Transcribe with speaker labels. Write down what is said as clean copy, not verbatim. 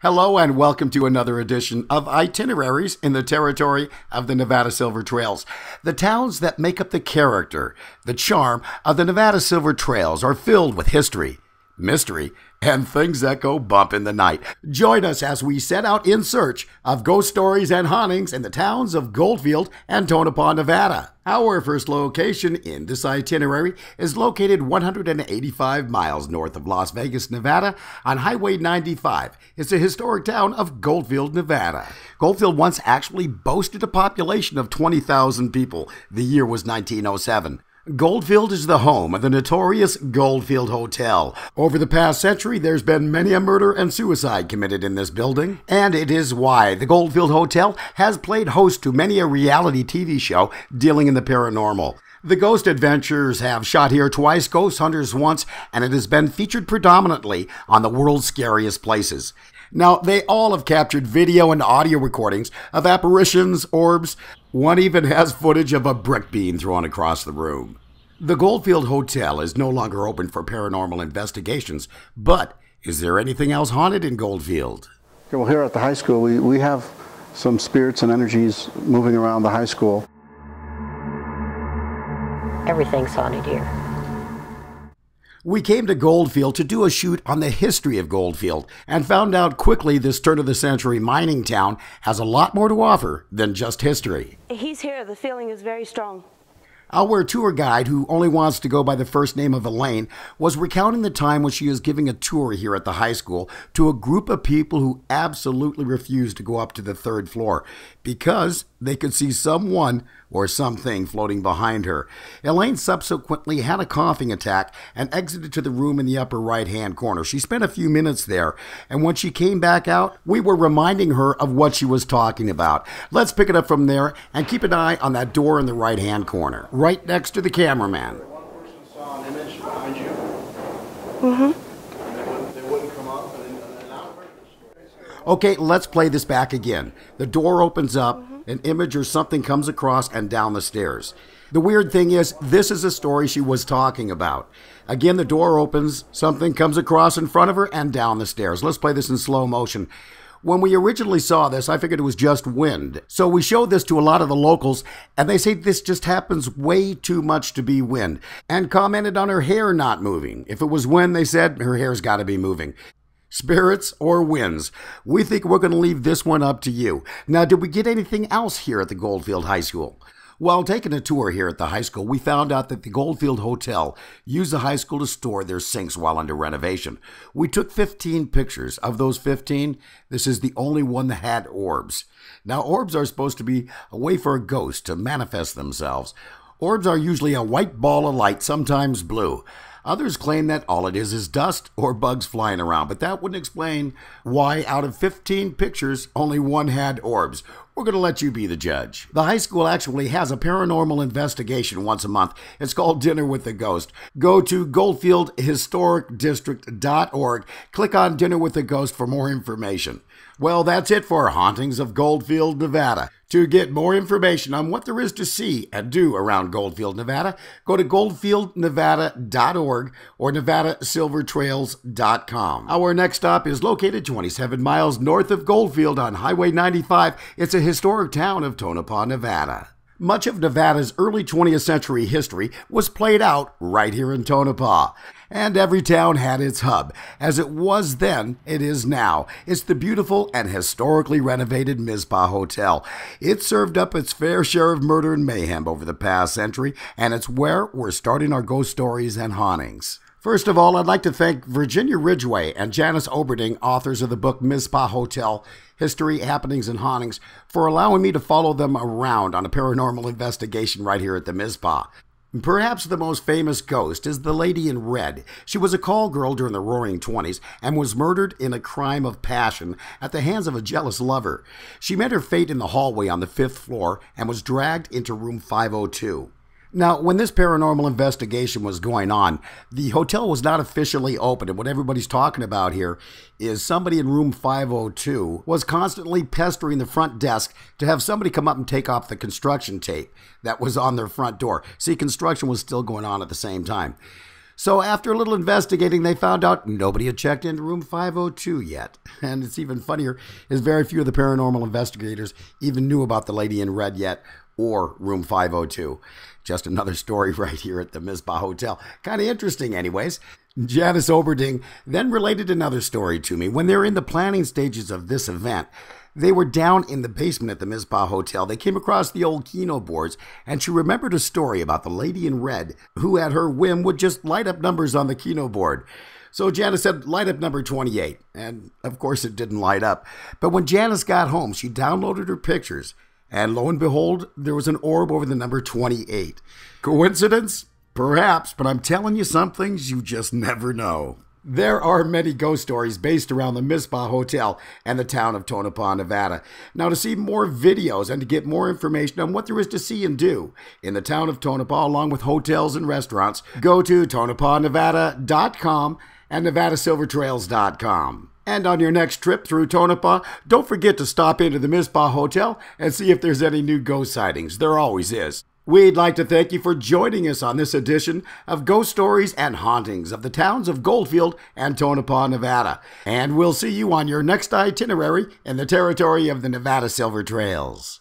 Speaker 1: Hello and welcome to another edition of Itineraries in the territory of the Nevada Silver Trails. The towns that make up the character, the charm of the Nevada Silver Trails are filled with history, mystery, and things that go bump in the night. Join us as we set out in search of ghost stories and hauntings in the towns of Goldfield and Tonopah, Nevada. Our first location in this itinerary is located 185 miles north of Las Vegas, Nevada on Highway 95. It's the historic town of Goldfield, Nevada. Goldfield once actually boasted a population of 20,000 people. The year was 1907. Goldfield is the home of the notorious Goldfield Hotel. Over the past century, there's been many a murder and suicide committed in this building, and it is why the Goldfield Hotel has played host to many a reality TV show dealing in the paranormal. The Ghost Adventures have shot here twice, Ghost Hunters once, and it has been featured predominantly on the world's scariest places. Now, they all have captured video and audio recordings of apparitions, orbs. One even has footage of a brick being thrown across the room. The Goldfield Hotel is no longer open for paranormal investigations, but is there anything else haunted in Goldfield?
Speaker 2: Okay, well, here at the high school, we have some spirits and energies moving around the high school.
Speaker 3: Everything's haunted here.
Speaker 1: We came to Goldfield to do a shoot on the history of Goldfield and found out quickly this turn-of-the-century mining town has a lot more to offer than just history.
Speaker 4: He's here. The feeling is very strong.
Speaker 1: Our tour guide, who only wants to go by the first name of Elaine, was recounting the time when she was giving a tour here at the high school to a group of people who absolutely refused to go up to the third floor because they could see someone or something floating behind her. Elaine subsequently had a coughing attack and exited to the room in the upper right-hand corner. She spent a few minutes there, and when she came back out, we were reminding her of what she was talking about. Let's pick it up from there and keep an eye on that door in the right-hand corner, right next to the cameraman.
Speaker 2: One person saw an image behind you.
Speaker 4: Mm-hmm.
Speaker 2: They wouldn't come up, and now
Speaker 1: Okay, let's play this back again. The door opens up, an image or something comes across and down the stairs. The weird thing is, this is a story she was talking about. Again, the door opens, something comes across in front of her and down the stairs. Let's play this in slow motion. When we originally saw this, I figured it was just wind. So we showed this to a lot of the locals, and they say this just happens way too much to be wind, and commented on her hair not moving. If it was wind, they said, her hair's got to be moving. Spirits or winds, we think we're going to leave this one up to you. Now, did we get anything else here at the Goldfield High School? While taking a tour here at the high school, we found out that the Goldfield Hotel used the high school to store their sinks while under renovation. We took 15 pictures. Of those 15, this is the only one that had orbs. Now, orbs are supposed to be a way for a ghost to manifest themselves. Orbs are usually a white ball of light, sometimes blue. Others claim that all it is dust or bugs flying around, but that wouldn't explain why out of 15 pictures, only one had orbs. We're going to let you be the judge. The high school actually has a paranormal investigation once a month. It's called Dinner with the Ghost. Go to goldfieldhistoricdistrict.org. Click on Dinner with the Ghost for more information. Well, that's it for Hauntings of Goldfield, Nevada. To get more information on what there is to see and do around Goldfield, Nevada, go to goldfieldnevada.org or nevadasilvertrails.com. Our next stop is located 27 miles north of Goldfield on Highway 95. It's a historic town of Tonopah, Nevada. Much of Nevada's early 20th century history was played out right here in Tonopah. And every town had its hub. As it was then, it is now. It's the beautiful and historically renovated Mizpah Hotel. It served up its fair share of murder and mayhem over the past century, and it's where we're starting our ghost stories and hauntings. First of all, I'd like to thank Virginia Ridgway and Janice Oberding, authors of the book Mizpah Hotel, History, Happenings, and Hauntings, for allowing me to follow them around on a paranormal investigation right here at the Mizpah. Perhaps the most famous ghost is the Lady in Red. She was a call girl during the Roaring '20s and was murdered in a crime of passion at the hands of a jealous lover. She met her fate in the hallway on the 5th floor and was dragged into room 502. Now, when this paranormal investigation was going on, the hotel was not officially open, and what everybody's talking about here is somebody in room 502 was constantly pestering the front desk to have somebody come up and take off the construction tape that was on their front door. See, construction was still going on at the same time. So after a little investigating, they found out nobody had checked into room 502 yet. And it's even funnier is very few of the paranormal investigators even knew about the lady in red yet or room 502. Just another story right here at the Mizpah Hotel. Kind of interesting anyways. Janice Oberding then related another story to me. When they were in the planning stages of this event, they were down in the basement at the Mizpah Hotel. They came across the old Keno boards, and she remembered a story about the lady in red who, at her whim, would just light up numbers on the Keno board. So Janice said, light up number 28. And of course it didn't light up. But when Janice got home, she downloaded her pictures. And lo and behold, there was an orb over the number 28. Coincidence? Perhaps, but I'm telling you some things you just never know. There are many ghost stories based around the Mizpah Hotel and the town of Tonopah, Nevada. Now, to see more videos and to get more information on what there is to see and do in the town of Tonopah, along with hotels and restaurants, go to tonopahnevada.com and nevadasilvertrails.com. And on your next trip through Tonopah, don't forget to stop into the Mizpah Hotel and see if there's any new ghost sightings. There always is. We'd like to thank you for joining us on this edition of Ghost Stories and Hauntings of the towns of Goldfield and Tonopah, Nevada. And we'll see you on your next itinerary in the territory of the Nevada Silver Trails.